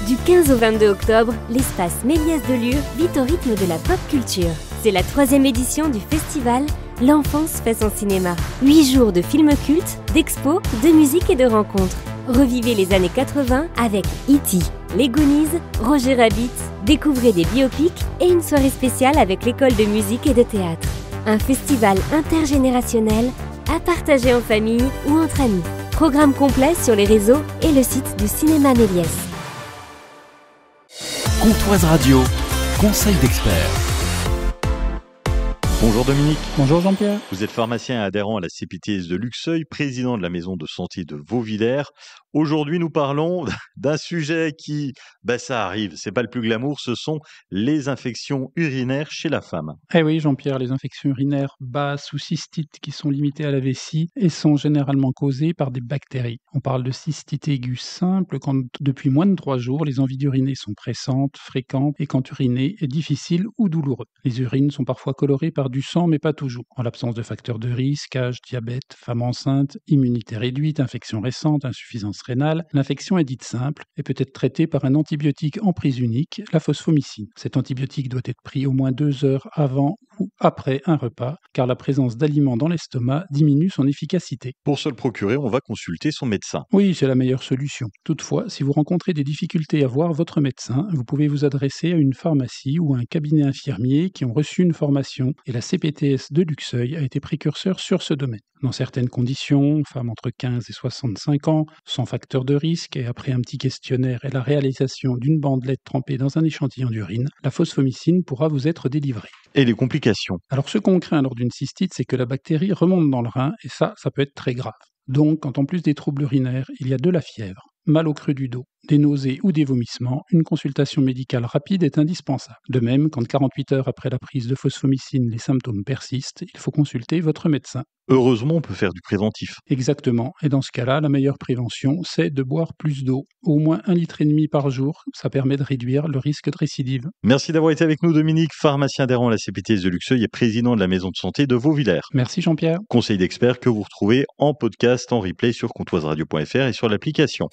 Du 15 au 22 octobre, l'espace Méliès de Lure vit au rythme de la pop culture. C'est la 3e édition du festival L'enfance fait son cinéma. 8 jours de films cultes, d'expos, de musique et de rencontres. Revivez les années 80 avec E.T., les Goonies, Roger Rabbit, découvrez des biopics et une soirée spéciale avec l'école de musique et de théâtre. Un festival intergénérationnel à partager en famille ou entre amis. Programme complet sur les réseaux et le site du Cinéma Méliès. Comptoise Radio, conseil d'experts. Bonjour Dominique. Bonjour Jean-Pierre. Vous êtes pharmacien adhérent à la CPTS de Luxeuil, président de la maison de santé de Vauvillers. Aujourd'hui, nous parlons d'un sujet qui, ça arrive, c'est pas le plus glamour, ce sont les infections urinaires chez la femme. Eh oui Jean-Pierre, les infections urinaires basses ou cystites qui sont limitées à la vessie et sont généralement causées par des bactéries. On parle de cystite aiguë simple quand depuis moins de 3 jours, les envies d'uriner sont pressantes, fréquentes et quand uriner est difficile ou douloureux. Les urines sont parfois colorées par du sang mais pas toujours. En l'absence de facteurs de risque, âge, diabète, femme enceinte, immunité réduite, infection récente, insuffisance rénale, l'infection est dite simple et peut être traitée par un antibiotique en prise unique, la phosphomycine. Cet antibiotique doit être pris au moins 2 heures avant ou après un repas, car la présence d'aliments dans l'estomac diminue son efficacité. Pour se le procurer, on va consulter son médecin. Oui, c'est la meilleure solution. Toutefois, si vous rencontrez des difficultés à voir votre médecin, vous pouvez vous adresser à une pharmacie ou à un cabinet infirmier qui ont reçu une formation et la CPTS de Luxeuil a été précurseur sur ce domaine. Dans certaines conditions, femmes entre 15 et 65 ans, sans facteur de risque et après un petit questionnaire et la réalisation d'une bandelette trempée dans un échantillon d'urine, la phosphomycine pourra vous être délivrée. Et les complications? Alors ce qu'on craint lors d'une cystite, c'est que la bactérie remonte dans le rein et ça peut être très grave. Donc, quand en plus des troubles urinaires, il y a de la fièvre, mal au creux du dos, des nausées ou des vomissements, une consultation médicale rapide est indispensable. De même, quand 48 heures après la prise de phosphomycine, les symptômes persistent, il faut consulter votre médecin. Heureusement, on peut faire du préventif. Exactement. Et dans ce cas-là, la meilleure prévention, c'est de boire plus d'eau, au moins 1,5 litre par jour. Ça permet de réduire le risque de récidive. Merci d'avoir été avec nous, Dominique, pharmacien adhérent à la CPTS de Luxeuil et président de la maison de santé de Vauvillers. Merci Jean-Pierre. Conseil d'experts que vous retrouvez en podcast, en replay sur comptoiseradio.fr et sur l'application.